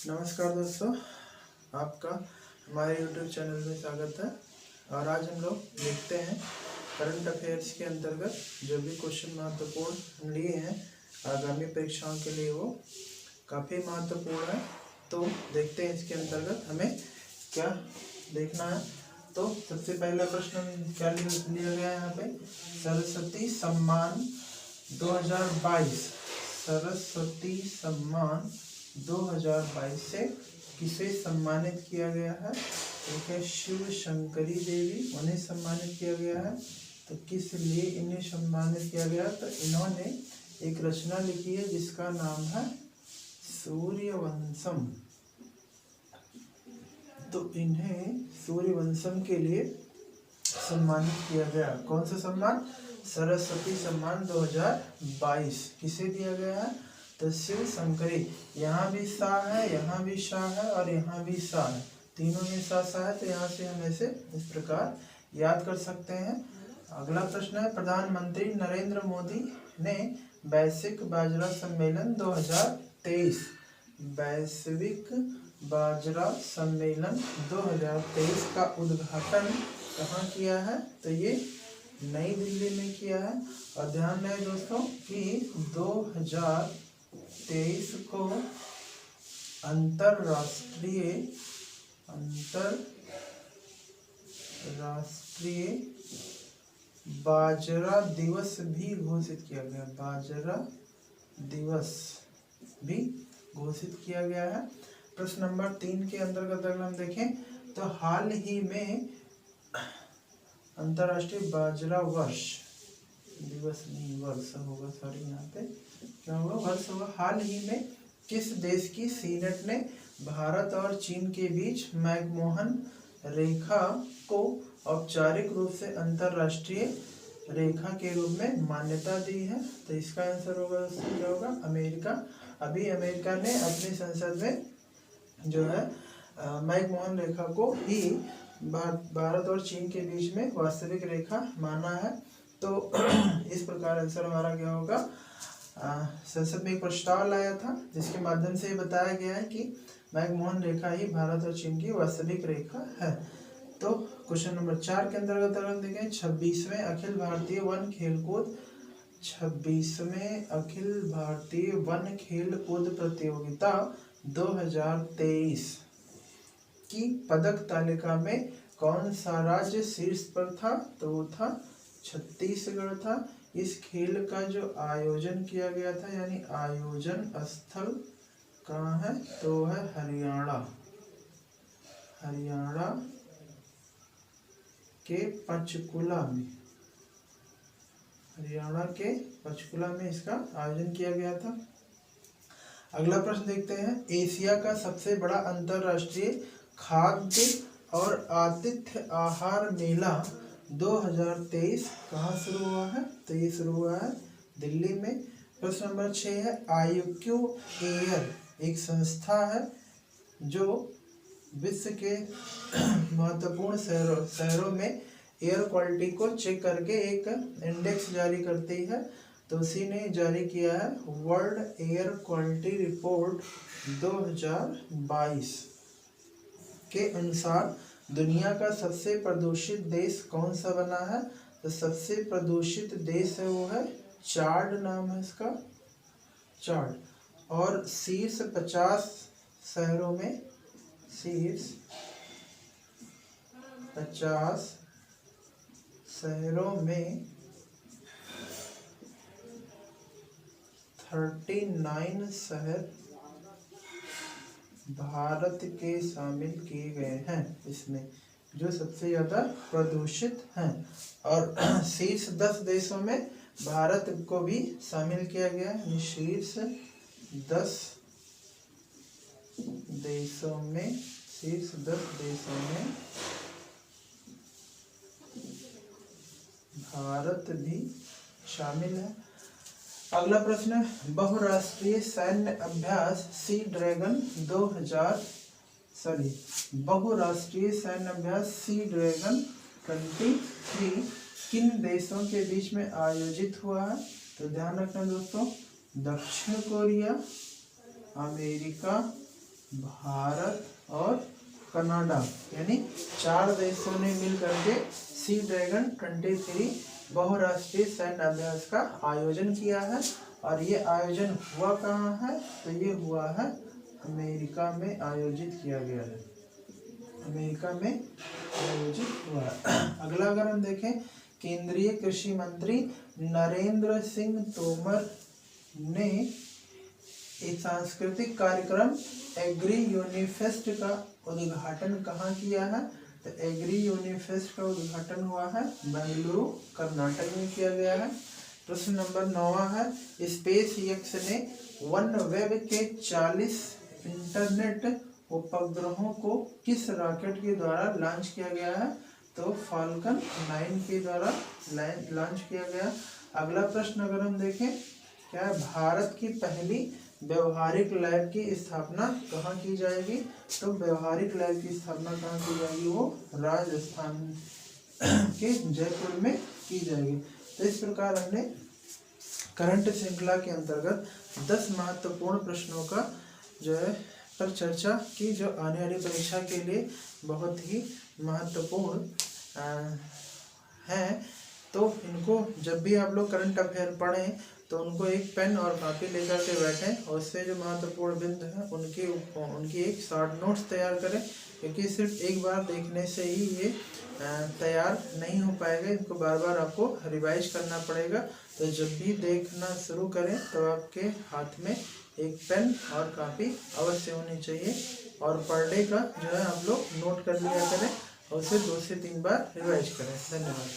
नमस्कार दोस्तों, आपका हमारे YouTube चैनल में स्वागत है। और आज हम लोग देखते हैं करंट अफेयर्स के अंतर्गत जो भी क्वेश्चन महत्वपूर्ण लिए हैं आगामी परीक्षाओं के लिए, वो काफ़ी महत्वपूर्ण है। तो देखते हैं इसके अंतर्गत हमें क्या देखना है। तो सबसे पहला प्रश्न क्या लिया गया है यहाँ पे, सरस्वती सम्मान 2022। सरस्वती सम्मान 2022 से किसे सम्मानित किया गया है? एक है शिव शंकरी देवी, उन्हें सम्मानित किया गया है। तो किस लिए इन्हें सम्मानित किया गया? तो इन्होंने एक रचना लिखी है जिसका नाम है सूर्यवंशम। तो इन्हें सूर्यवंशम के लिए सम्मानित किया गया। कौन सा सम्मान? सरस्वती सम्मान 2022 किसे दिया गया है? तो शिव शंकरी। यहाँ भी सा है, यहाँ भी शाह है और यहाँ भी सा है, तीनों में सा सा है। तो यहाँ से हम ऐसे इस प्रकार याद कर सकते हैं। अगला प्रश्न है, प्रधानमंत्री नरेंद्र मोदी ने वैश्विक बाजरा सम्मेलन 2023 वैश्विक बाजरा सम्मेलन 2023 का उद्घाटन कहाँ किया है? तो ये नई दिल्ली में किया है। और ध्यान रहे दोस्तों कि 2023 को अंतरराष्ट्रीय बाजरा दिवस भी घोषित किया गया। बाजरा दिवस भी घोषित किया गया है। प्रश्न नंबर 3 के अंतर्गत अगर हम देखें तो हाल ही में अंतर्राष्ट्रीय बाजरा वर्ष दिवस नहीं वर्ष होगा, सॉरी, यहाँ पे क्या होगा, वर्ष होगा। हाल ही में किस देश की सीनेट ने भारत और चीन के बीच मैकमोहन रेखा को औपचारिक रूप से अंतर्राष्ट्रीय रेखा के रूप में मान्यता दी है? तो इसका आंसर होगा दोस्तों क्या होगा? अमेरिका। अभी अमेरिका ने अपनी संसद में जो है मैकमोहन रेखा को ही भारत और चीन के बीच में वास्तविक रेखा माना है। तो इस प्रकार आंसर हमारा क्या होगा? संसद में एक प्रस्ताव लाया था जिसके माध्यम से ये बताया गया है कि मैकमोहन रेखा ही भारत और चीन की वास्तविक रेखा है। तो क्वेश्चन नंबर 4 के अंतर्गत अगर देखें, 26वें अखिल भारतीय वन खेलकूद 26वें अखिल भारतीय वन खेल कूद प्रतियोगिता 2023 की पदक तालिका में कौन सा राज्य शीर्ष पर था? तो वो था छत्तीसगढ़ था। इस खेल का जो आयोजन किया गया था, यानी आयोजन स्थल कहाँ है? तो है हरियाणा। हरियाणा के पंचकुला में। हरियाणा के पंचकुला में इसका आयोजन किया गया था। अगला प्रश्न देखते हैं, एशिया का सबसे बड़ा अंतरराष्ट्रीय खाद्य और आतिथ्य आहार मेला 2023 कहाँ शुरू हुआ है? तो ये शुरू हुआ है दिल्ली में। प्रश्न नंबर 6 है, IQ एयर एक संस्था है जो विश्व के महत्वपूर्ण शहरों में एयर क्वालिटी को चेक करके एक इंडेक्स जारी करती है। तो उसी ने जारी किया है वर्ल्ड एयर क्वालिटी रिपोर्ट 2022 के अनुसार दुनिया का सबसे प्रदूषित देश कौन सा बना है? तो सबसे प्रदूषित देश है वो है चाड, नाम है इसका, चाड। और शीर्ष 50 शहरों में, शीर्ष 50 शहरों में 39 शहर भारत के शामिल किए गए हैं इसमें, जो सबसे ज़्यादा प्रदूषित हैं। और शीर्ष 10 देशों में भारत को भी शामिल किया गया है। शीर्ष 10 देशों में, शीर्ष 10 देशों में भारत भी शामिल है। अगला प्रश्न है, बहुराष्ट्रीय सैन्य अभ्यास सी ड्रैगन बहुराष्ट्रीय सैन्य अभ्यास सी ड्रैगन 23 किन देशों के बीच में आयोजित हुआ है? तो ध्यान रखना दोस्तों, दक्षिण कोरिया, अमेरिका, भारत और कनाडा यानी 4 देशों ने मिल करके सी ड्रैगन 23 बहुराष्ट्रीय सैन्य अभ्यास का आयोजन किया है। और ये आयोजन हुआ कहाँ है? तो ये हुआ है अमेरिका में आयोजित किया गया है, अमेरिका में आयोजित हुआ है। अगला अगर हम देखें, केंद्रीय कृषि मंत्री नरेंद्र सिंह तोमर ने एक सांस्कृतिक कार्यक्रम एग्री यूनिफेस्ट का उद्घाटन कहाँ किया है? तो एग्री यूनिफेस्ट का उद्घाटन हुआ है बेंगलुरु कर्नाटक में किया गया है। प्रश्न नंबर 9 है, स्पेस एक्स ने वन वेब के 40 इंटरनेट उपग्रहों को किस रॉकेट के द्वारा लॉन्च किया गया है? तो फाल्कन 9 के द्वारा लॉन्च किया गया। अगला प्रश्न अगर हम देखें, क्या भारत की पहली व्यवहारिक लैब की स्थापना कहाँ की जाएगी? तो व्यवहारिक लैब की स्थापना कहाँ की जाएगी? वो राजस्थान के जयपुर में की जाएगी। तो इस प्रकार हमने करंट श्रृंखला के अंतर्गत 10 महत्वपूर्ण प्रश्नों का जो है पर चर्चा की, जो आने वाली परीक्षा के लिए बहुत ही महत्वपूर्ण है। तो इनको जब भी आप लोग करंट अफेयर पढ़ें तो उनको एक पेन और कॉपी लेकर के बैठें और उससे जो महत्वपूर्ण बिंदु है उनकी एक शॉर्ट नोट्स तैयार करें, क्योंकि सिर्फ एक बार देखने से ही ये तैयार नहीं हो पाएगा, इनको बार बार आपको रिवाइज करना पड़ेगा। तो जब भी देखना शुरू करें तो आपके हाथ में एक पेन और कॉपी अवश्य होनी चाहिए और पर डे का जो है आप लोग नोट कर लिया करें और उसे 2 से 3 बार रिवाइज करें। धन्यवाद।